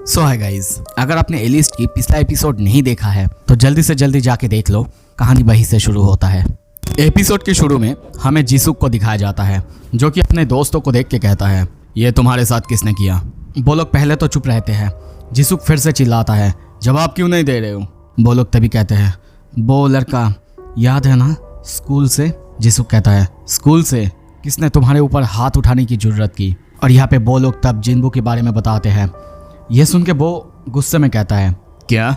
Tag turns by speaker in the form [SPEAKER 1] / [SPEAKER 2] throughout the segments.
[SPEAKER 1] सो है गाइज, अगर आपने एलिस्ट की पिछला एपिसोड नहीं देखा है तो जल्दी से जल्दी जाके देख लो। कहानी वहीं से शुरू होता है। एपिसोड के शुरू में हमें जिसुक को दिखाया जाता है जो कि अपने दोस्तों को देख के कहता है, ये तुम्हारे साथ किसने किया। वो लोग पहले तो चुप रहते हैं। जिसुक फिर से चिल्लाता है, जवाब क्यों नहीं दे रहे हो। वो लोग तभी कहते हैं, वो लड़का याद है ना स्कूल से। जिसुक कहता है, स्कूल से किसने तुम्हारे ऊपर हाथ उठाने की जरूरत की। और यहाँ पे वो लोग तब जिन्बू के बारे में बताते हैं। यह सुन के वो गुस्से में कहता है, क्या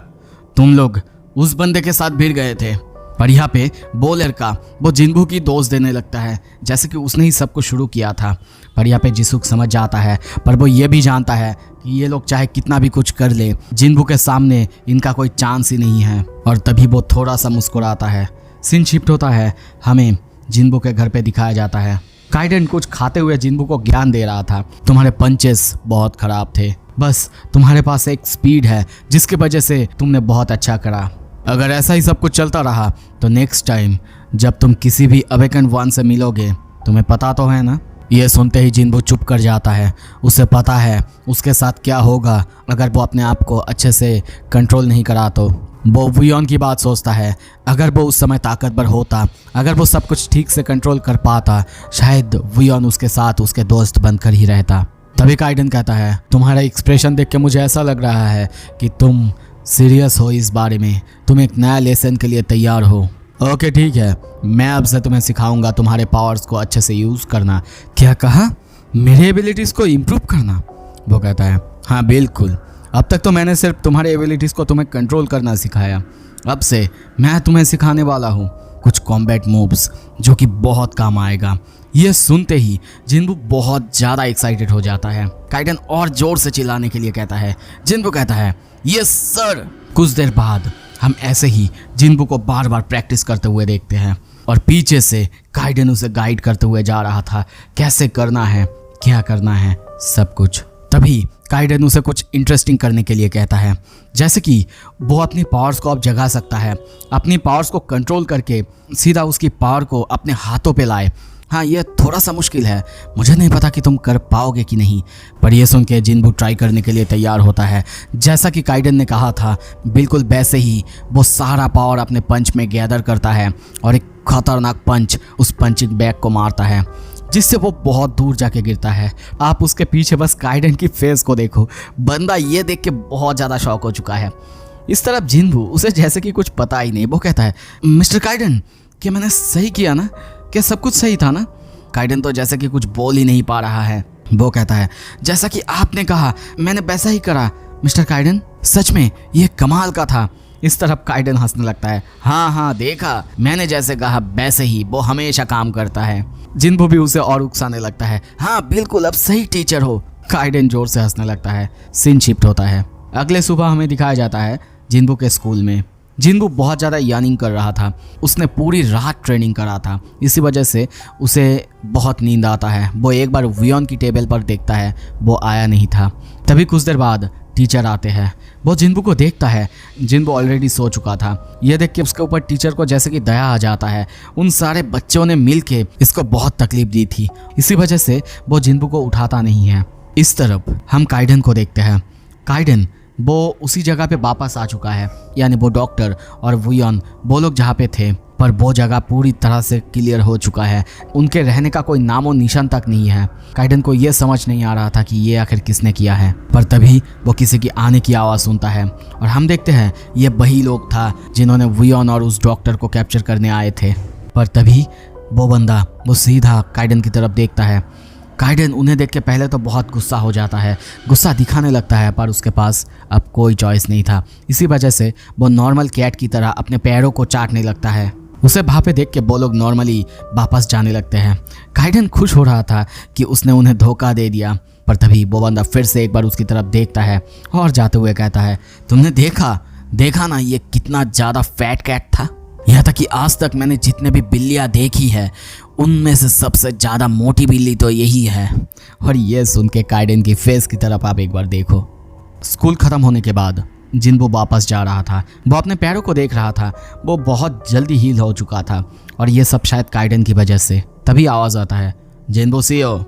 [SPEAKER 1] तुम लोग उस बंदे के साथ भिड़ गए थे। पर यहाँ पे वो लड़का वो जिन्बू की दोष देने लगता है जैसे कि उसने ही सब कुछ शुरू किया था। पर यहाँ पे जिसुक समझ जाता है, पर वो ये भी जानता है कि ये लोग चाहे कितना भी कुछ कर ले, जिन्बू के सामने इनका कोई चांस ही नहीं है। और तभी वो थोड़ा सा मुस्कुराता है। सीन शिफ्ट होता है, हमें जिन्बू के घर पे दिखाया जाता है। काइडेन कुछ खाते हुए जिन्बू को ज्ञान दे रहा था, तुम्हारे पंचेस बहुत खराब थे, बस तुम्हारे पास एक स्पीड है जिसकी वजह से तुमने बहुत अच्छा करा। अगर ऐसा ही सब कुछ चलता रहा तो नेक्स्ट टाइम जब तुम किसी भी अवेकन वन से मिलोगे, तुम्हें पता तो है ना। ये सुनते ही जिन्बू चुप कर जाता है। उसे पता है उसके साथ क्या होगा अगर वो अपने आप को अच्छे से कंट्रोल नहीं करा तो। वो वियन की बात सोचता है, अगर वो उस समय ताकतवर होता, अगर वो सब कुछ ठीक से कंट्रोल कर पाता, शायद वियन उसके साथ उसके दोस्त बनकर ही रहता। तभी काइडेन कहता है, तुम्हारा एक्सप्रेशन देख के मुझे ऐसा लग रहा है कि तुम सीरियस हो इस बारे में, तुम एक नया लेसन के लिए तैयार हो। ओके ठीक है, मैं अब से तुम्हें सिखाऊंगा तुम्हारे पावर्स को अच्छे से यूज़ करना। क्या कहा? मेरे एबिलिटीज़ को इम्प्रूव करना? वो कहता है, हाँ बिल्कुल। अब तक तो मैंने सिर्फ तुम्हारे एबिलिटीज़ को तुम्हें कंट्रोल करना सिखाया, अब से मैं तुम्हें सिखाने वाला हूँ कुछ कॉम्बैट मूव्स जो कि बहुत काम आएगा। ये सुनते ही जिन्बू बहुत ज़्यादा एक्साइटेड हो जाता है। काइडेन और जोर से चिल्लाने के लिए कहता है। जिन्बू कहता है, यस सर। कुछ देर बाद हम ऐसे ही जिन्बू को बार बार प्रैक्टिस करते हुए देखते हैं और पीछे से काइडेन उसे गाइड करते हुए जा रहा था, कैसे करना है, क्या करना है, सब कुछ। तभी काइडेन उसे कुछ इंटरेस्टिंग करने के लिए कहता है, जैसे कि वो अपनी पावर्स को अब जगा सकता है, अपनी पावर्स को कंट्रोल करके सीधा उसकी पावर को अपने हाथों पे लाए। हाँ, ये थोड़ा सा मुश्किल है, मुझे नहीं पता कि तुम कर पाओगे कि नहीं। पर यह सुन के जिन्बू ट्राई करने के लिए तैयार होता है। जैसा कि काइडेन ने कहा था, बिल्कुल वैसे ही वो सारा पावर अपने पंच में गैदर करता है और एक खतरनाक पंच उस पंचिंग बैग को मारता है जिससे वो बहुत दूर जाके गिरता है। आप उसके पीछे बस काइडेन की फेस को देखो, बंदा ये देख के बहुत ज़्यादा शॉक हो चुका है। इस तरफ जिन्बू, उसे जैसे कि कुछ पता ही नहीं। वो कहता है, मिस्टर काइडेन, क्या मैंने सही किया ना? क्या सब कुछ सही था ना? काइडेन तो जैसे कि कुछ बोल ही नहीं पा रहा है। वो कहता है, जैसा कि आपने कहा मैंने वैसा ही करा मिस्टर काइडेन, सच में ये कमाल का था। इस तरफ काइडेन हंसने लगता है, हाँ हाँ देखा, मैंने जैसे कहा वैसे ही वो हमेशा काम करता है। जिन्बू भी उसे और उकसाने लगता है, हाँ बिल्कुल, अब सही टीचर हो। काइडेन जोर से हंसने लगता है। सीन शिफ्ट होता है। अगले सुबह हमें दिखाया जाता है जिन्बू के स्कूल में। जिन्बू बहुत ज़्यादा यार्निंग कर रहा था, उसने पूरी रात ट्रेनिंग करा था, इसी वजह से उसे बहुत नींद आता है। वो एक बार वियन की टेबल पर देखता है, वो आया नहीं था। तभी कुछ देर बाद टीचर आते हैं। वो जिन्बू को देखता है। जिन्बू ऑलरेडी सो चुका था। ये देख के उसके ऊपर टीचर को जैसे कि दया आ जाता है। उन सारे बच्चों ने मिल के इसको बहुत तकलीफ दी थी, इसी वजह से वो जिन्बू को उठाता नहीं है। इस तरफ हम काइडेन को देखते हैं। काइडेन वो उसी जगह पे वापस आ चुका है, यानी वो डॉक्टर और वियन वो लोग जहाँ पे थे, पर वो जगह पूरी तरह से क्लियर हो चुका है। उनके रहने का कोई नामो निशान तक नहीं है। काइडेन को ये समझ नहीं आ रहा था कि ये आखिर किसने किया है। पर तभी वो किसी की आने की आवाज़ सुनता है और हम देखते हैं ये वही लोग था जिन्होंने वियन और उस डॉक्टर को कैप्चर करने आए थे। पर तभी वो बंदा वो सीधा काइडेन की तरफ देखता है। काइडेन उन्हें देख के पहले तो बहुत गुस्सा हो जाता है, गुस्सा दिखाने लगता है, पर उसके पास अब कोई चॉइस नहीं था। इसी वजह से वो नॉर्मल कैट की तरह अपने पैरों को चाटने लगता है। उसे वहाँ पे देख के वो लोग नॉर्मली वापस जाने लगते हैं। काइडेन खुश हो रहा था कि उसने उन्हें धोखा दे दिया, पर तभी वो बंदा फिर से एक बार उसकी तरफ देखता है और जाते हुए कहता है, तुमने देखा ना ये कितना ज़्यादा फैट कैट था। यहाँ तक कि आज तक मैंने जितने भी बिल्लियाँ देखी है उनमें से सबसे ज़्यादा मोटी बिल्ली तो यही है। और ये सुन के काइडेन की फेस की तरफ आप एक बार देखो। स्कूल ख़त्म होने के बाद जिन्बू वापस जा रहा था। वो अपने पैरों को देख रहा था। वो बहुत जल्दी हील हो चुका था और ये सब शायद काइडेन की वजह से। तभी आवाज़ आता है, जिन्बू सीओ।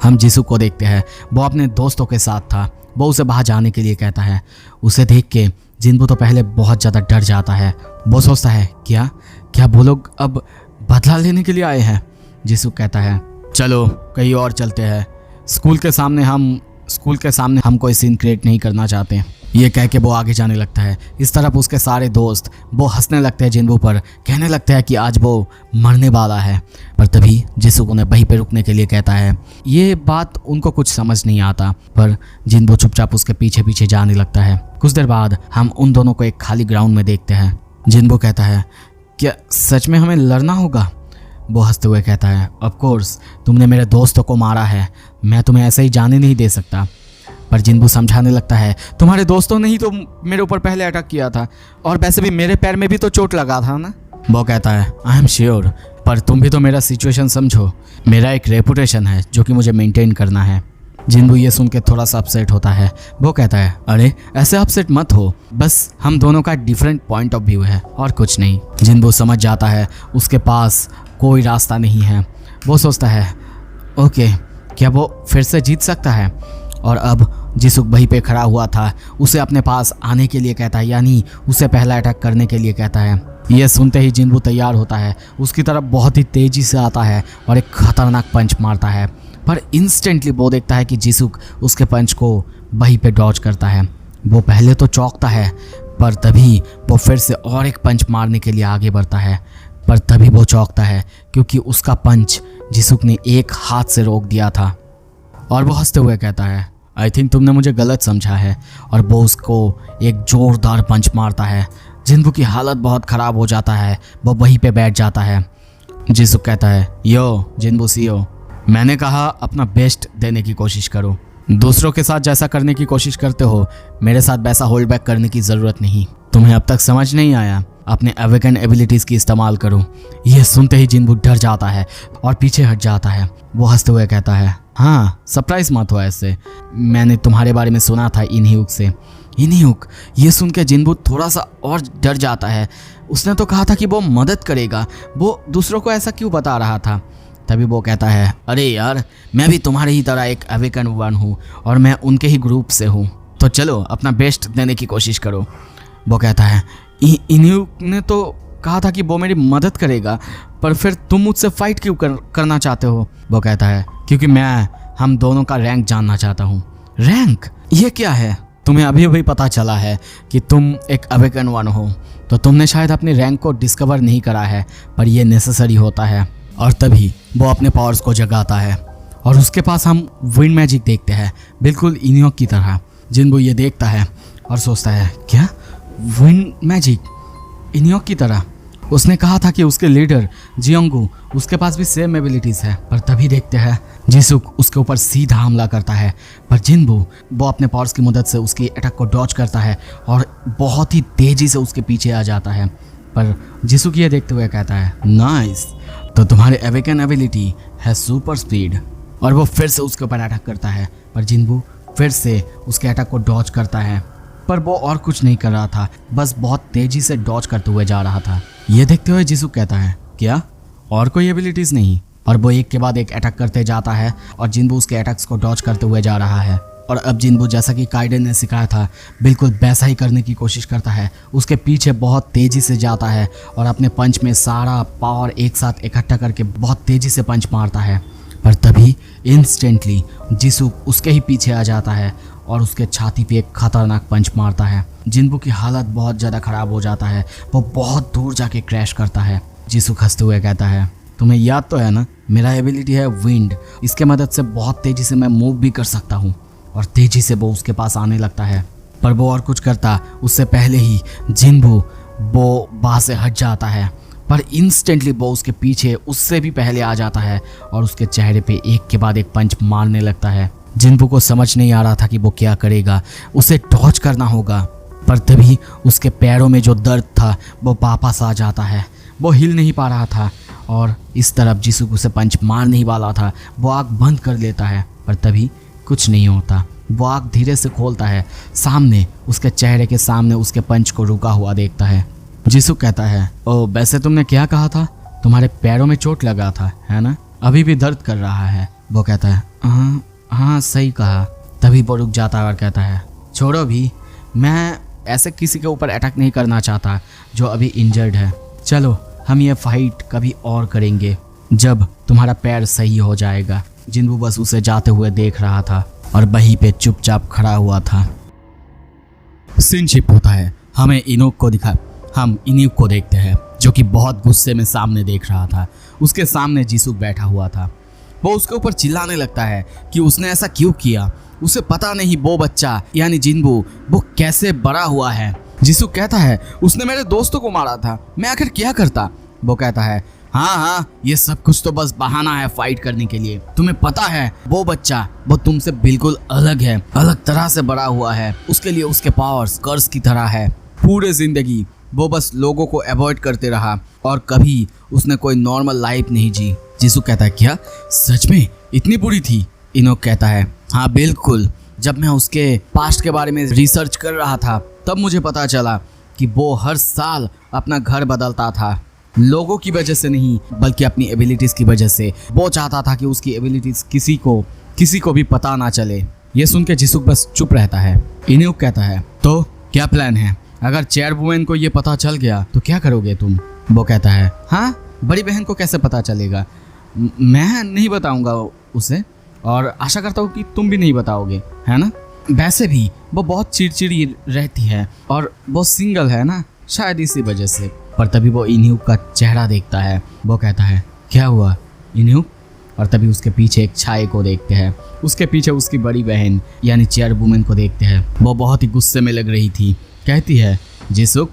[SPEAKER 1] हम जिसुक को देखते हैं। वो अपने दोस्तों के साथ था वो उसे बाहर जाने के लिए कहता है। उसे देख के जिन्बू तो पहले बहुत ज़्यादा डर जाता है। वो सोचता है क्या क्या वो लोग अब बदला लेने के लिए आए हैं। जिसूक कहता है चलो कहीं और चलते हैं, स्कूल के सामने हम कोई सीन क्रिएट नहीं करना चाहते। ये कह के वो आगे जाने लगता है। इस तरफ उसके सारे दोस्त वो हंसने लगते हैं जिन्बू पर, कहने लगते हैं कि आज वो मरने वाला है। पर तभी जिसूक उन्हें वहीं पे रुकने के लिए कहता है। ये बात उनको कुछ समझ नहीं आता, पर जिन्बू चुपचाप उसके पीछे पीछे जाने लगता है। कुछ देर बाद हम उन दोनों को एक खाली ग्राउंड में देखते हैं। जिन्बू कहता है क्या सच में हमें लड़ना होगा? वो हंसते हुए कहता है ऑफ कोर्स, तुमने मेरे दोस्तों को मारा है, मैं तुम्हें ऐसे ही जाने नहीं दे सकता। पर जिन्बू समझाने लगता है तुम्हारे दोस्तों ने ही तो मेरे ऊपर पहले अटैक किया था, और वैसे भी मेरे पैर में भी तो चोट लगा था ना। वो कहता है आई एम श्योर, पर तुम भी तो मेरा सिचुएशन समझो, मेरा एक रेपुटेशन है जो कि मुझे मेंटेन करना है। जिन्बू ये सुन के थोड़ा सा अपसेट होता है। वो कहता है अरे ऐसे अपसेट मत हो, बस हम दोनों का डिफरेंट पॉइंट ऑफ व्यू है और कुछ नहीं। जिन्बू समझ जाता है उसके पास कोई रास्ता नहीं है। वो सोचता है ओके, क्या वो फिर से जीत सकता है? और अब जिसूक वहीं पे खड़ा हुआ था, उसे अपने पास आने के लिए कहता है, यानी उसे पहला अटैक करने के लिए कहता है। यह सुनते ही जिन्बू तैयार होता है, उसकी तरफ बहुत ही तेजी से आता है और एक खतरनाक पंच मारता है। पर इंस्टेंटली वो देखता है कि जिसूक उसके पंच को वहीं पे डॉज करता है। वो पहले तो चौंकता है, पर तभी वो फिर से और एक पंच मारने के लिए आगे बढ़ता है। पर तभी वो चौंकता है क्योंकि उसका पंच जिसूक ने एक हाथ से रोक दिया था। और वो हंसते हुए कहता है आई थिंक तुमने मुझे गलत समझा है। और वो उसको एक जोरदार पंच मारता है। जिन्बू की हालत बहुत ख़राब हो जाता है, वो वहीं पे बैठ जाता है। जिसूक कहता है यो जिन्बू सीओ, मैंने कहा अपना बेस्ट देने की कोशिश करो, दूसरों के साथ जैसा करने की कोशिश करते हो मेरे साथ वैसा होल्ड बैक करने की ज़रूरत नहीं। तुम्हें अब तक समझ नहीं आया, अपने अवेकन एबिलिटीज़ की इस्तेमाल करो। यह सुनते ही जिन्बू डर जाता है और पीछे हट जाता है। वो हंसते हुए कहता है हाँ सरप्राइज मत हो ऐसे, मैंने तुम्हारे बारे में सुना था इनह्यूक से। इनह्यूक, ये सुन के जिन्बू थोड़ा सा और डर जाता है। उसने तो कहा था कि वो मदद करेगा, वो दूसरों को ऐसा क्यों बता रहा था? तभी वो कहता है अरे यार, मैं भी तुम्हारे ही तरह एक अवेकन वन हूँ और मैं उनके ही ग्रुप से हूँ, तो चलो अपना बेस्ट देने की कोशिश करो। वो कहता है इनह्यूक ने तो कहा था कि वो मेरी मदद करेगा, पर फिर तुम मुझसे फाइट क्यों करना चाहते हो? वो कहता है क्योंकि मैं हम दोनों का रैंक जानना चाहता हूँ। रैंक? ये क्या है? तुम्हें अभी अभी पता चला है कि तुम एक अवेकन वन हो, तो तुमने शायद अपनी रैंक को डिस्कवर नहीं करा है, पर यह नेसेसरी होता है। और तभी वो अपने पावर्स को जगाता है और उसके पास हम विंड मैजिक देखते हैं, बिल्कुल इनह्यूक की तरह। जिन्बू ये देखता है और सोचता है क्या विंड मैजिक इनह्यूक की तरह? उसने कहा था कि उसके लीडर जियोंगू उसके पास भी सेम एबिलिटीज़ है। पर तभी देखते हैं जिसूक उसके ऊपर सीधा हमला करता है, पर जिन्बू वो अपने पावर्स की मदद से उसकी अटैक को डॉज करता है और बहुत ही तेज़ी से उसके पीछे आ जाता है। पर जिसूक ये देखते हुए कहता है नाइस, तो तुम्हारे अवेकन एबिलिटी है सुपर स्पीड। और वो फिर से उसके ऊपर अटैक करता है, पर जिन्बू फिर से उसके अटैक को डॉज करता है। पर वो और कुछ नहीं कर रहा था, बस बहुत तेज़ी से डॉज करते हुए जा रहा था। ये देखते हुए जिसूक कहता है क्या और कोई एबिलिटीज़ नहीं? और वो एक के बाद एक अटैक करते जाता है और जिन्बू उसके अटैक्स को डॉज करते हुए जा रहा है। और अब जिन्बू जैसा कि काइडेन ने सिखाया था बिल्कुल वैसा ही करने की कोशिश करता है। उसके पीछे बहुत तेज़ी से जाता है और अपने पंच में सारा पावर एक साथ इकट्ठा करके बहुत तेज़ी से पंच मारता है। पर तभी इंस्टेंटली जिसूक उसके ही पीछे आ जाता है और उसके छाती पे एक खतरनाक पंच मारता है। जिन्बू की हालत बहुत ज़्यादा ख़राब हो जाता है, वो बहुत दूर जाके क्रैश करता है। जिसूक हंसते हुए कहता है तुम्हें याद तो है ना, मेरा एबिलिटी है विंड, इसके मदद से बहुत तेज़ी से मैं मूव भी कर सकता हूँ। और तेज़ी से वो उसके पास आने लगता है, पर वो और कुछ करता उससे पहले ही जिन्बू वो वहाँ से हट जाता है। पर इंस्टेंटली वो उसके पीछे उससे भी पहले आ जाता है और उसके चेहरे पे एक के बाद एक पंच मारने लगता है। जिन्बू को समझ नहीं आ रहा था कि वो क्या करेगा, उसे डॉज करना होगा। पर तभी उसके पैरों में जो दर्द था वो वापस आ जाता है। वो हिल नहीं पा रहा था और इस तरफ जिसूक उसे पंच मार नहीं वाला था, वो आँख बंद कर लेता है। पर तभी कुछ नहीं होता, वो आँख धीरे से खोलता है, सामने उसके चेहरे के सामने उसके पंच को रुका हुआ देखता है। जिसूक कहता है ओ वैसे तुमने क्या कहा था, तुम्हारे पैरों में चोट लगा था है ना, अभी भी दर्द कर रहा है? वो कहता है हाँ सही कहा। तभी वो रुक जाता है और कहता है, छोड़ो भी, मैं ऐसे किसी के ऊपर अटैक नहीं करना चाहता जो अभी इंजर्ड है। चलो हम ये फाइट कभी और करेंगे जब तुम्हारा पैर सही हो जाएगा। जिन्बू बस उसे जाते हुए देख रहा था और वहीं पे चुपचाप खड़ा हुआ था। सीन शिफ्ट होता है, हम इनुक को देखते हैं जो कि बहुत गुस्से में सामने देख रहा था। उसके सामने जिसुक बैठा हुआ था। वो उसके ऊपर चिल्लाने लगता है कि उसने ऐसा क्यों किया। उसे पता नहीं वो बच्चा यानी जिन्बू वो कैसे बड़ा हुआ है। जिसुक कहता है, उसने मेरे दोस्तों को मारा था, मैं आखिर क्या करता। वो कहता है, हाँ, ये सब कुछ तो बस बहाना है फाइट करने के लिए। तुम्हें पता है वो बच्चा वो तुमसे बिल्कुल अलग है, अलग तरह से बड़ा हुआ है। उसके लिए उसके पावर्स कर्स की तरह है। पूरे जिंदगी वो बस लोगों को अवॉइड करते रहा और कभी उसने कोई नॉर्मल लाइफ नहीं जी। जिसुक कहता है, क्या सच में इतनी बुरी थी? इनोक कहता है, हाँ बिल्कुल। जब मैं उसके पास्ट के बारे में रिसर्च कर रहा था तब मुझे पता चला कि वो हर साल अपना घर बदलता था। लोगों की वजह से नहीं बल्कि अपनी एबिलिटीज की वजह से। वो चाहता था कि उसकी एबिलिटीज किसी को भी पता ना चले। ये सुन के जिसुक बस चुप रहता है। इनोक कहता है, तो क्या प्लान है? अगर चेयरवुमन को ये पता चल गया तो क्या करोगे तुम? वो कहता है, हाँ, बड़ी बहन को कैसे पता चलेगा? मैं नहीं बताऊंगा उसे और आशा करता हूँ कि तुम भी नहीं बताओगे, है ना? वैसे भी वो बहुत चिड़चिड़ी रहती है और वो सिंगल है ना, शायद इसी वजह से। पर तभी वो इन्यूक का चेहरा देखता है। वो कहता है, क्या हुआ इन्यूक? और तभी उसके पीछे एक छाए को देखते हैं। उसके पीछे उसकी बड़ी बहन यानी चेयरवुमन को देखते हैं। वो बहुत ही गुस्से में लग रही थी। कहती है, जिसुक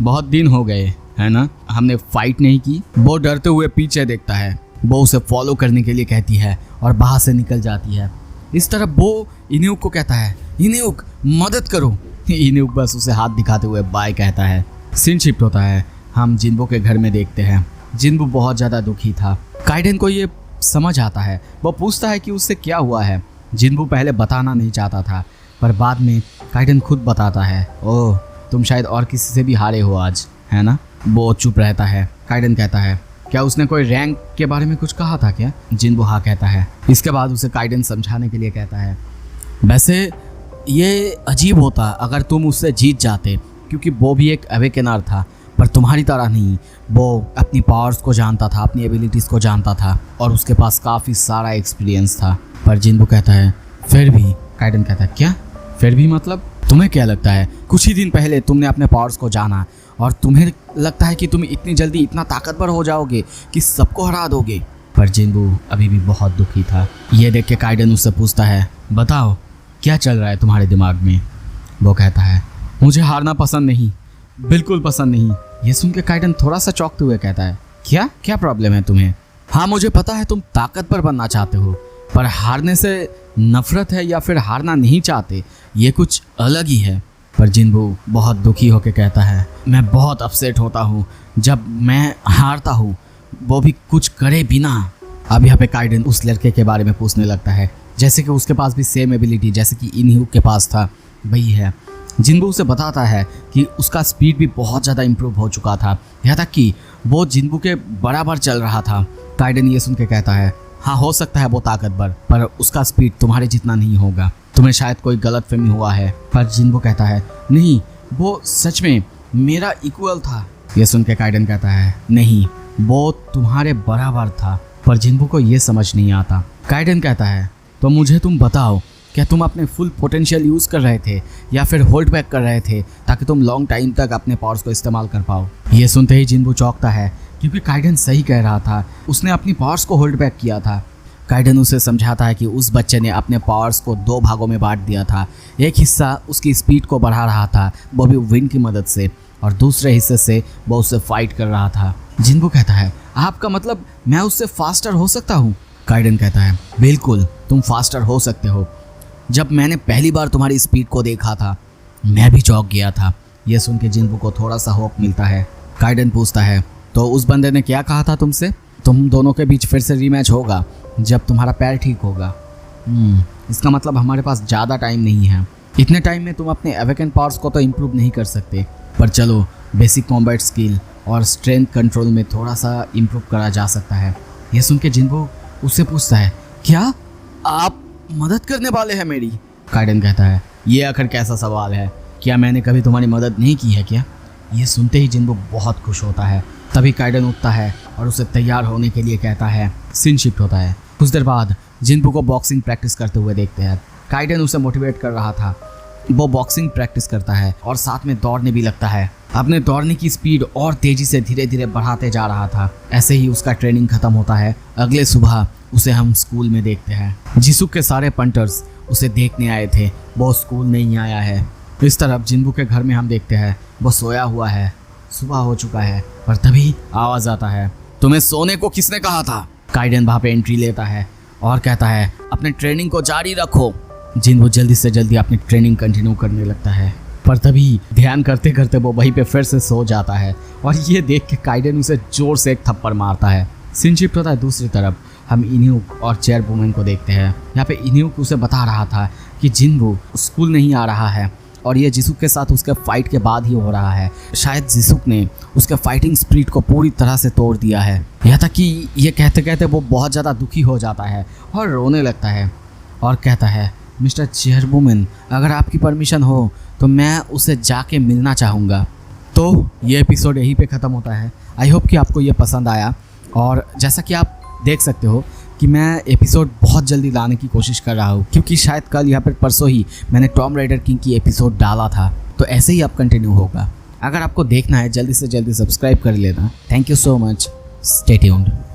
[SPEAKER 1] बहुत दिन हो गए है ना, हमने फाइट नहीं की। वो डरते हुए पीछे देखता है। वो उसे फॉलो करने के लिए कहती है और बाहर से निकल जाती है। इस तरह वो इन्यूक को कहता है, इन्यूक मदद करो। इन्यूक बस उसे हाथ दिखाते हुए बाय कहता है। सीन शिफ्ट होता है, हम जिन्बू के घर में देखते हैं। जिन्बू बहुत ज़्यादा दुखी था। काइडेन को ये समझ आता है। वो पूछता है कि उससे क्या हुआ है। जिन्बू पहले बताना नहीं चाहता था पर बाद में काइडेन खुद बताता है, ओह तुम शायद और किसी से भी हारे हो आज, है ना? वो चुप रहता है। काइडेन कहता है, क्या उसने कोई रैंक के बारे में कुछ कहा था क्या? जिन्बू हाँ कहता है। इसके बाद उसे काइडेन समझाने के लिए कहता है, वैसे ये अजीब होता अगर तुम उससे जीत जाते, क्योंकि वो भी एक अवेकनर था पर तुम्हारी तरह नहीं। वो अपनी पावर्स को जानता था, अपनी एबिलिटीज़ को जानता था और उसके पास काफ़ी सारा एक्सपीरियंस था। पर जिन्बू कहता है, फिर भी। काइडेन कहता है, क्या फिर भी मतलब? तुम्हें क्या लगता है कुछ ही दिन पहले तुमने अपने पावर्स को जाना और तुम्हें लगता है कि तुम इतनी जल्दी इतना ताकतवर हो जाओगे कि सबको हरा दोगे? पर जिन्बू अभी भी बहुत दुखी था। ये देख के काइडेन उससे पूछता है, बताओ क्या चल रहा है तुम्हारे दिमाग में? वो कहता है, मुझे हारना पसंद नहीं, बिल्कुल पसंद नहीं। ये सुन के काइडेन थोड़ा सा चौंकते हुए कहता है, क्या प्रॉब्लम है तुम्हें? हाँ मुझे पता है तुम ताकतवर बनना चाहते हो पर हारने से नफरत है या फिर हारना नहीं चाहते, ये कुछ अलग ही है। पर जिन्बू बहुत दुखी होकर कहता है, मैं बहुत अपसेट होता हूँ जब मैं हारता हूँ, वो भी कुछ करे बिना। अब यहाँ पे काइडेन उस लड़के के बारे में पूछने लगता है जैसे कि उसके पास भी सेम एबिलिटी जैसे कि इन्यूक के पास था वही है। जिन्बू उसे बताता है कि उसका स्पीड भी बहुत ज़्यादा इम्प्रूव हो चुका था, यहाँ तक कि वो जिन्बू के बराबर चल रहा था। काइडेन ये सुन के कहता है, हाँ हो सकता है वो ताकतवर पर उसका स्पीड तुम्हारे जितना नहीं होगा, तुम्हें शायद कोई गलतफहमी हुआ है। पर जिन्बू कहता है, नहीं वो सच में मेरा इक्वल था। ये सुन के काइडेन कहता है, नहीं वो तुम्हारे बराबर था। पर जिन्बू को ये समझ नहीं आता। काइडेन कहता है, तो मुझे तुम बताओ क्या तुम अपने फुल पोटेंशियल यूज़ कर रहे थे या फिर होल्ड बैक कर रहे थे ताकि तुम लॉन्ग टाइम तक अपने पावर्स को इस्तेमाल कर पाओ? ये सुनते ही जिन्बू चौंकता है क्योंकि काइडेन सही कह रहा था, उसने अपनी पावर्स को होल्ड बैक किया था। काइडेन उसे समझाता है कि उस बच्चे ने अपने पावर्स को 2 भागों में बांट दिया था। एक हिस्सा उसकी स्पीड को बढ़ा रहा था, वो भी विंड की मदद से, और दूसरे हिस्से से वो उससे फाइट कर रहा था। जिन्बू कहता है, आपका मतलब मैं उससे फास्टर हो सकता हूँ? काइडेन कहता है, बिल्कुल तुम फास्टर हो सकते हो। जब मैंने पहली बार तुम्हारी स्पीड को देखा था मैं भी चौंक गया था। यह सुन के जिन्बू को थोड़ा सा होप मिलता है। काइडेन पूछता है, तो उस बंदे ने क्या कहा था तुमसे? तुम दोनों के बीच फिर से रीमैच होगा जब तुम्हारा पैर ठीक होगा। इसका मतलब हमारे पास ज़्यादा टाइम नहीं है। इतने टाइम में तुम अपने अवेकन पावर्स को तो इम्प्रूव नहीं कर सकते, पर चलो बेसिक कॉम्बैट स्किल और स्ट्रेंथ कंट्रोल में थोड़ा सा इम्प्रूव करा जा सकता है। यह सुन के जिन्बू उससे पूछता है, क्या आप मदद करने वाले हैं मेरी? काइडन कहता है, ये आखिर कैसा सवाल है, क्या मैंने कभी तुम्हारी मदद नहीं की है क्या? ये सुनते ही जिन्बू बहुत खुश होता है। तभी काइडन उठता है और उसे तैयार होने के लिए कहता है। सीन शिफ्ट होता है। कुछ देर बाद जिन्बू को बॉक्सिंग प्रैक्टिस करते हुए देखते हैं। काइडन उसे मोटिवेट कर रहा था। वो बॉक्सिंग प्रैक्टिस करता है और साथ में दौड़ने भी लगता है। अपने दौड़ने की स्पीड और तेजी से धीरे धीरे बढ़ाते जा रहा था। ऐसे ही उसका ट्रेनिंग खत्म होता है। अगले सुबह उसे हम स्कूल में देखते हैं। जिसुक के सारे पंटर्स उसे देखने आए थे, वो स्कूल नहीं आया है। इस तरफ जिन्बू के घर में हम देखते हैं वो सोया हुआ है। सुबह हो चुका है पर तभी आवाज़ आता है, तुम्हें सोने को किसने कहा था? काइडन वहाँ पे एंट्री लेता है और कहता है, अपने ट्रेनिंग को जारी रखो। जिन्बू जल्दी से जल्दी अपनी ट्रेनिंग कंटिन्यू करने लगता है पर तभी ध्यान करते करते वो वहीं पे फिर से सो जाता है और ये देख के काइडन उसे जोर से एक थप्पड़ मारता है। सीन शिफ्ट होता है दूसरी तरफ। हम इन्यूक और चेयरवुमन को देखते हैं। यहाँ पे इन्यूक उसे बता रहा था कि जिन्बू स्कूल नहीं आ रहा है और ये जिसुक के साथ उसके फाइट के बाद ही हो रहा है। शायद जिसुक ने उसके फाइटिंग स्पिरिट को पूरी तरह से तोड़ दिया है। यहाँ तक कि ये कहते कहते वो बहुत ज़्यादा दुखी हो जाता है और रोने लगता है और कहता है, मिस्टर चेयरवुमन, अगर आपकी परमिशन हो तो मैं उसे जाके मिलना चाहूँगा। तो ये एपिसोड यहीं पे ख़त्म होता है। आई होप कि आपको ये पसंद आया और जैसा कि आप देख सकते हो कि मैं एपिसोड बहुत जल्दी लाने की कोशिश कर रहा हूँ, क्योंकि शायद कल या फिर परसों ही मैंने टॉम राइडर किंग की एपिसोड डाला था। तो ऐसे ही अब कंटिन्यू होगा। अगर आपको देखना है जल्दी से जल्दी सब्सक्राइब कर लेना। Thank you so much. Stay tuned.